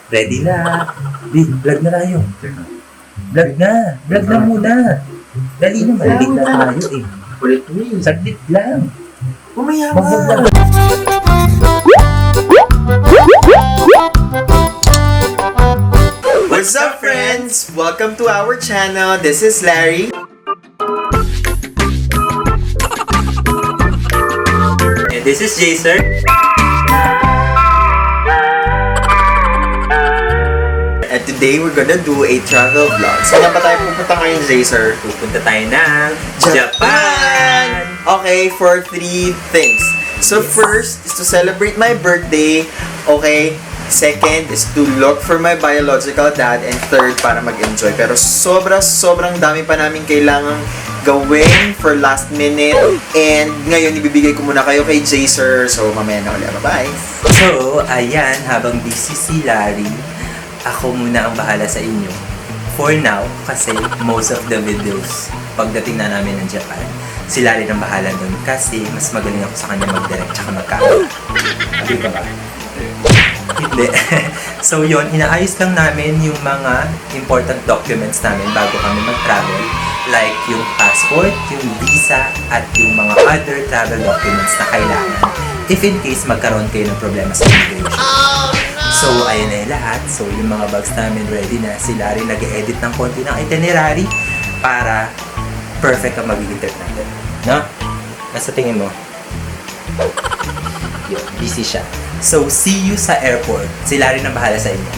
Ready na. Vlog na tayo. Vlog na muna. Dali naman, late na tayo eh. Saglit lang. Umaya Mag-vlog. What's up, friends? Welcome to our channel. This is Larry. And this is Jaycer. And today we're gonna do a travel vlog. Saan na ba tayo pupunta ngayon, Jaycer? Pupunta tayo ng Japan! Okay, for 3 things. So first is to celebrate my birthday. Okay? Second is to look for my biological dad. And third, para mag-enjoy. Pero sobrang dami pa namin kailangang gawin for last minute. And ngayon, ibibigay ko muna kayo kay Jaycer. So, mamaya na ulit. Bye-bye! So, ayan, habang busy si Larry, ako muna ang bahala sa inyo. For now, kasi most of the videos, pagdating na namin ng Japan, si Larry ang bahala dun. Kasi mas magaling ako sa kanya mag-direct tsaka mag-camera. Hindi ka ba? Hindi. So yun, inaayos lang namin yung mga important documents namin bago kami mag-travel. Like yung passport, yung visa, at yung mga other travel documents na kailangan. If in case magkaroon kayo ng problema sa immigration. So, ayun na yung lahat. So, yung mga bags namin ready na. Si Larry nag-edit ng konti ng itinerary para perfect ang magiging trip natin. No? Nasa tingin mo? Yun, busy siya. So, see you sa airport. Si Larry nang bahala sa inyo.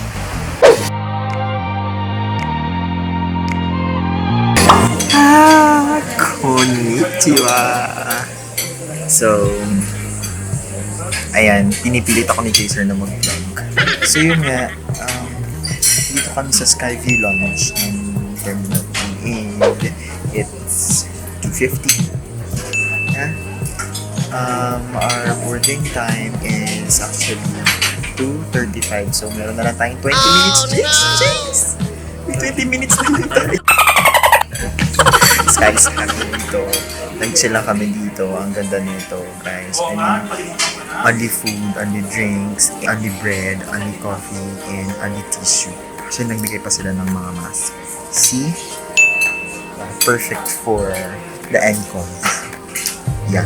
Konnichiwa! So, ayan, pinipilit ako ni Jaycer na mag-vlog. So yun nga, dito kami sa Skyview Lounge ng Terminal 1 and it's 2:50. Yeah? Our boarding time is actually 2:35, so meron na lang tayong 20 minutes. Jeez! May 20 minutes na lang tayo. Sky's kami dito. Nag-sila kami dito. Ang ganda nito, guys. I mean, only food, only drinks, only bread, only coffee, and only tissue. Kasi nagbigay pa sila ng mga mask. See? Perfect for the ENCOM. Yeah.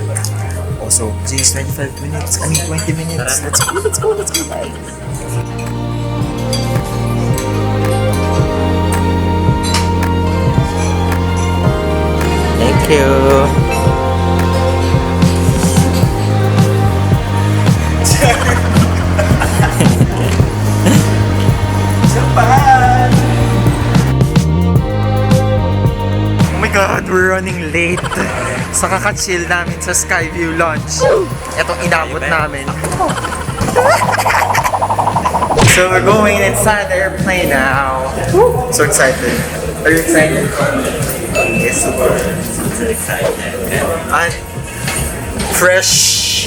Also, just 25 minutes. I mean, 20 minutes. Let's go. Bye. Thank you. Japan! Oh my God, we're running late sa kaka-chill namin sa Skyview Lounge. Itong inabot namin. So we're going inside the airplane now. So excited. Are you excited? Yes, super excited. And fresh.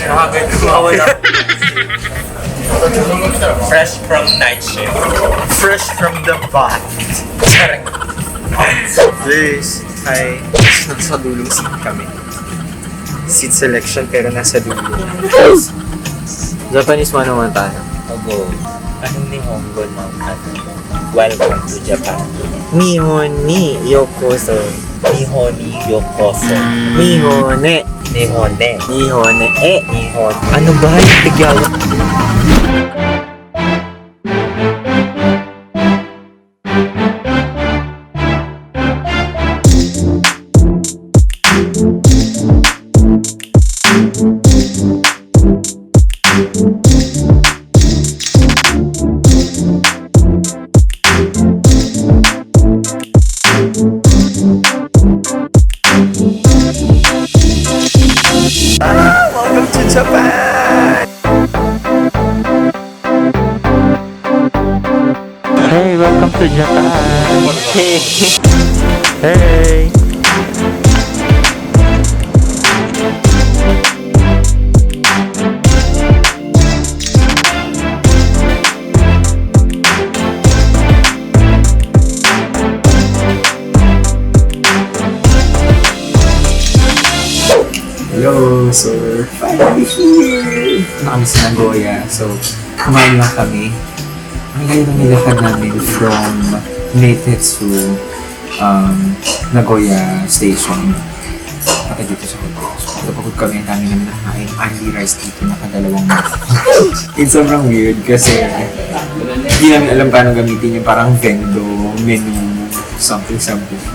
Fresh from night shift. Fresh from the bath. Please. Hi. Nasa dulong seat kami. Seat selection pero nasa dulo. Japanese 101 tayo. Ogo. Anong nihongo ng welcome to Japan? Nihon ni yokoso. Nihon ni yokoso. Nihone. Nihone. Nihone. Nihon. Ano ba yung bigyan? Welcome to Japan! Hey, welcome to Japan. Hey. Hey! Hello, so finally here! Kami sa Nagoya. So, kumain lang kami. Ang layo ng nilakad namin from Neitetsu, Nagoya Station. Pati dito sa hotel. So, kapag kami, namin nakain only rice dito, nakadalawang It's sobrang weird kasi hindi namin alam paano gamitin yung parang vendo, menu, something.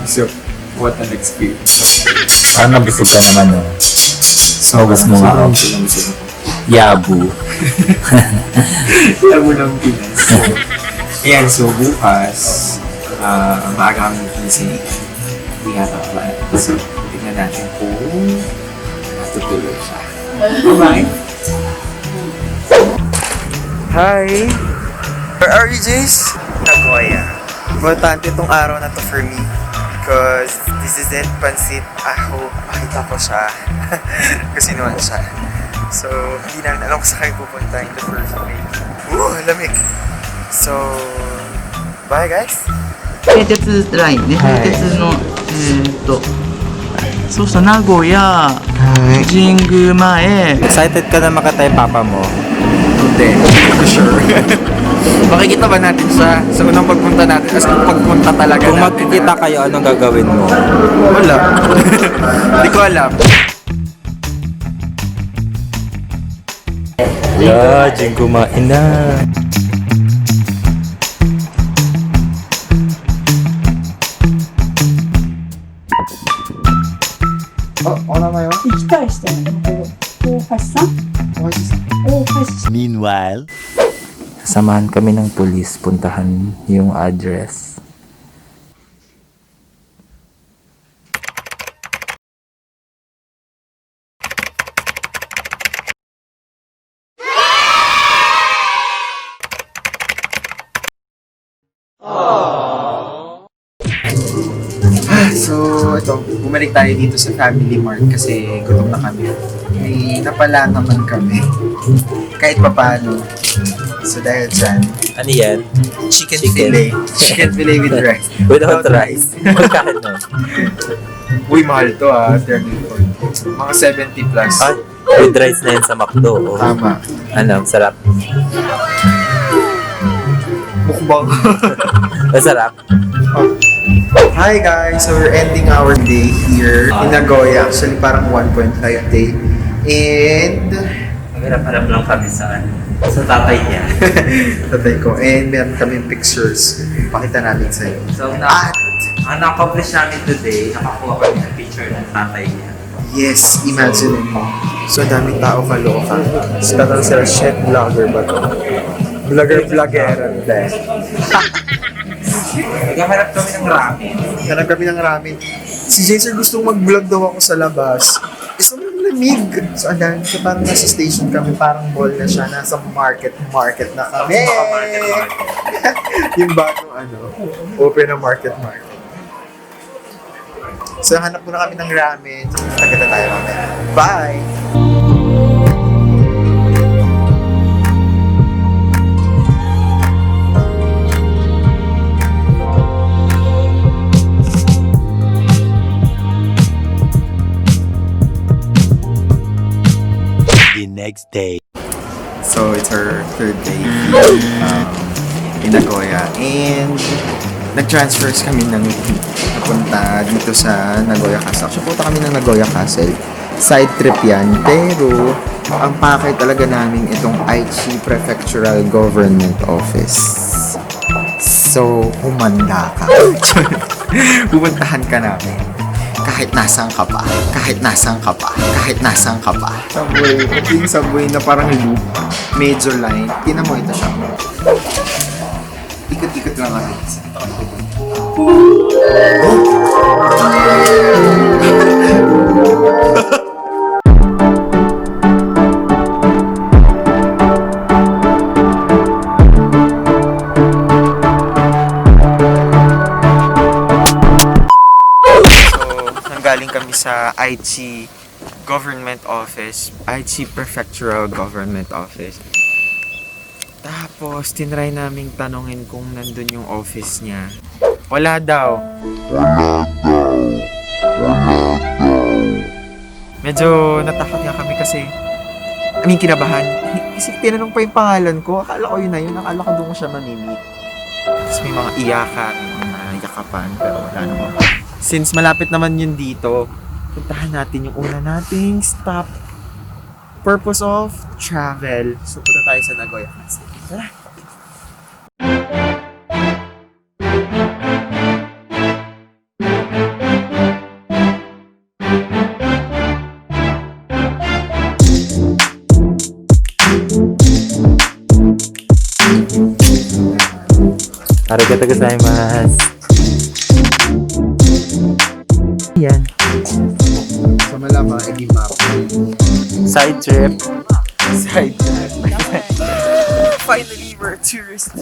So, what an experience. Parang nabusog ka naman, no? So, Hugas mo nga ako. Yabu. Alam mo ng Pinas. So, ayan, so bukas, maaga kami gising. We have a plan. So, tingnan natin kung natutuloy siya. Bye-bye! Hi! Where are you, Jace? Nagoya. Importante itong araw na to for me. Because this is it, pansit. I hope makita ko siya. Kasi naman siya. So, hindi namin alam kung saan kayo pupunta in the first place. Lamig! So, bye guys! 京鉄ラインね、はい京鉄の、そうした名古屋、神宮前、 Excited ka na makatay papa mo? Hindi, for sure. Makikita ba natin siya sa unang pagpunta natin? As in, pagpunta talaga Kung natin. magkikita kayo, anong gagawin mo? Wala. Hindi ko alam. Yeah, Jing kumain na. Oh, ano na yun? 行き返してるのここ大橋さん大橋 Meanwhile, samahan kami ng pulis, puntahan yung address. So, ito, bumalik tayo dito sa Family Mart kasi gutom na kami. May napala naman kami. Kahit papaano. So, dahil dyan, Ano yan? chicken Chicken. fillet. Chicken fillet with rice. Without rice. Magkano? Uy, mahal to ah. 30, mga 70 plus. Ah, with rice na yan sa McDo. Oh. Tama. Ano, sarap. Mukbang. Masarap. Hi guys! So we're ending our day here in Nagoya. Actually parang 1.5 day. And Magharap-harap lang kami sa tatay niya. tatay ko. And meron kami pictures. Pakita natin sa'yo. So, At ang na-accomplish namin today, nakakuha kami ng picture ng tatay niya. yes, imagine mo. So daming tao kaloka. Sila lang sila chef vlogger ba to? Vlogger-vlogger. Naghahanap kami ng ramen. Hanap kami ng ramen. Si Jaycer gustong mag-vlog daw ako sa labas. Sobrang lamig. So, andan, so parang nasa station kami, parang mall na siya, nasa market na kami. Market. Yung bagong open na market. So, hanap muna kami ng ramen. Tagata tayo mamaya. Bye! The next day. So, it's our third day in Nagoya. And nag-transfers kami ng napunta dito sa Nagoya Castle. Actually, punta kami ng Nagoya Castle. Side trip yan. Pero, ang pakay talaga namin itong Aichi Prefectural Government Office. So, humanda ka. Pupuntahan ka namin. Kahit nasaan ka pa. Subway. Ito yung subway na parang loop. Major line. Tingnan mo ito siya. Ikot-ikot lang kami. Galing kami sa Aichi Government Office, Aichi Prefectural Government Office. Tapos, tinry naming tanongin kung nandun yung office niya. Wala daw. Medyo natakot nga kami kasi I mean, kinabahan. Kasi tinanong pa yung pangalan ko. Akala ko yun na yun. Akala ko doon ko siya mamimit. Tapos may mga iyakan, mga yakapan, pero wala naman. Since malapit naman yun dito, puntahan natin yung una nating stop. Purpose of travel. So, punta tayo sa Nagoya. Tara! Arigatou gozaimasu. Yan. So, malamang, edi map. Side trip. Side. Finally, we're tourists.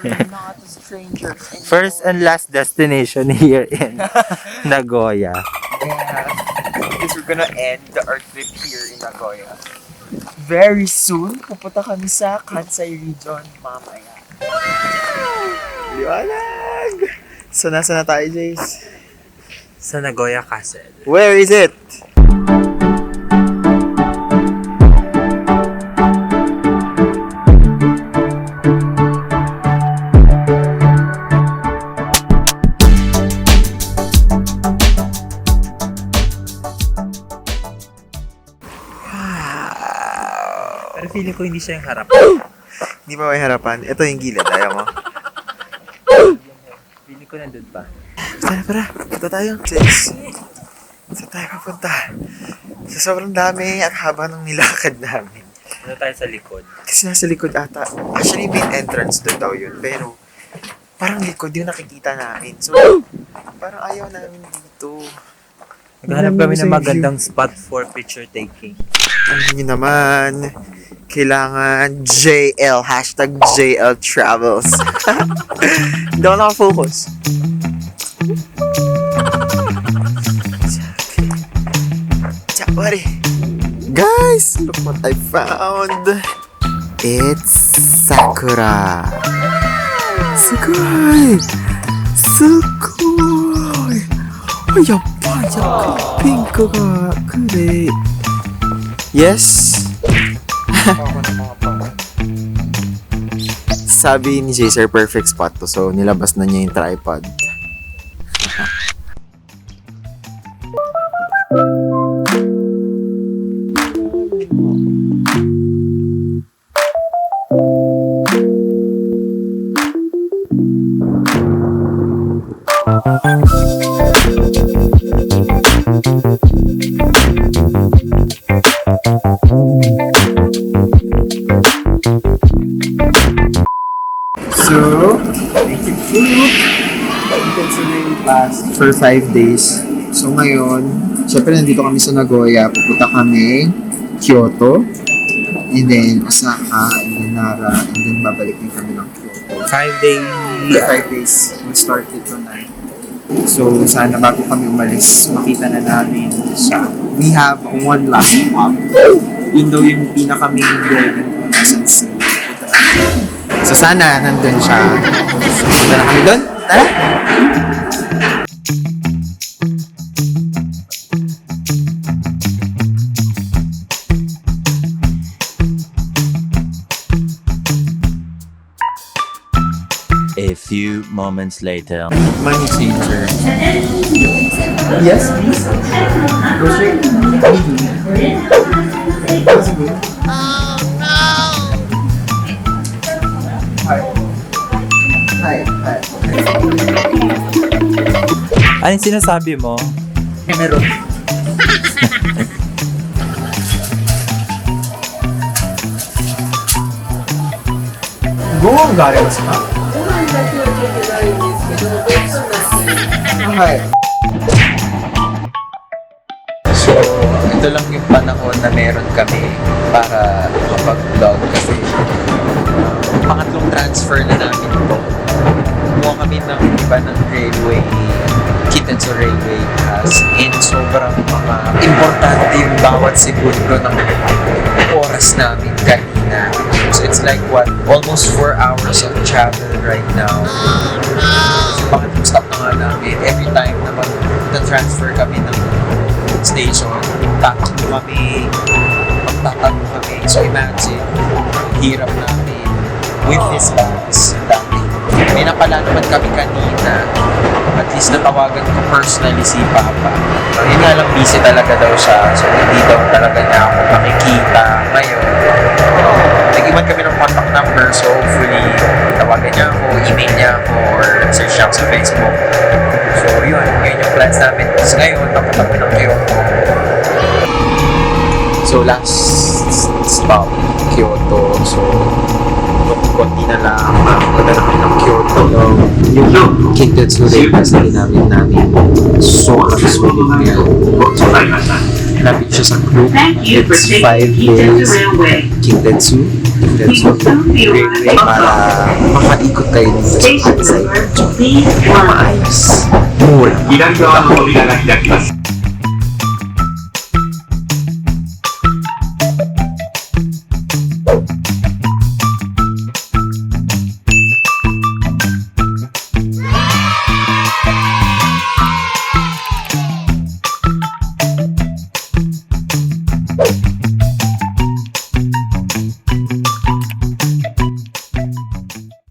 We're not strangers anymore. First and last destination here in Nagoya. Yeah. Because we're gonna end our trip here in Nagoya. Very soon, pupunta kami sa Kansai region mamaya. Liwanag! So, nasa na tayo, Jace? Sa Nagoya Castle. Where is it? Pero feeling ko hindi siya yung harap. Hindi pa may harapan. Ito yung gilid. Ayaw mo. Feeling ko nandun pa. Tara. Punta tayo. Jace. Saan tayo papunta? Sa sobrang dami at haba ng nilakad namin. Ano tayo sa likod? Kasi nasa likod ata. Actually, main entrance doon daw yun. Pero, parang likod yung nakikita namin. So, parang ayaw namin dito. Naghanap kami ng magandang spot for picture taking. Alam niyo naman, kailangan JL, hashtag JL Travels. Hindi ako nakafocus. Buddy. Guys, look what I found. It's Sakura. Sugoi! Sugoi! Oh, yabai! Pink ga kurei. Yes? Sabi ni Jaycer, perfect spot to. So, nilabas na niya yung tripod. So, thank you food. Intensively past for 5 days. So ngayon, syempre nandito kami sa Nagoya. Pupunta kami Kyoto, and then Osaka, and then Nara, and then babalik din kami ng Kyoto. 5 days. 5 days. We'll start it tonight. So sana bago kami umalis, makita na namin siya. We have one last stop. Yun daw yung pinaka-main goal ng Kansai. So sana nandun siya. So, punta na kami doon. Tara! A few moments later. Money changer. Yes, please. Go straight. That's good. Oh no! Hi. Ano yung sinasabi mo? Meron. Go ang galing sa Hi. So, ito lang yung panahon na meron kami para makapag-vlog kasi pangatlong transfer na namin ito. Kumuha kami ng iba ng railway, Kitetsu Railway Pass, and sobrang mga importante yung bawat segundo ng oras namin kanina. So it's like what? Almost 4 hours of travel right now. So pangatlong stop na nga namin. Every time na mag-transfer kami ng station, takbo kami, tatago kami. So imagine, ang hirap namin with this bags. Dami. May napala naman kami kanina. At least natawagan ko personally si Papa. Yun nga lang, busy talaga daw siya. So hindi daw talaga niya ako makikita ngayon. Nag-iwan kami ng contact number. So hopefully, tawagan niya ako, email niya ako, or search niya ako sa Facebook. So yun yung plans namin. Kasi ngayon, tapos kami ng Kyoto. So last stop, Kyoto. So konti na lang, makakita na kami ng Kyoto. Yung Kintetsu rin kasi namin sobrang sulit niya. Lapit siya sa group. It's 5 days Kintetsu railway para makaikot kayo dito sa Kansai. Maayos. Mura.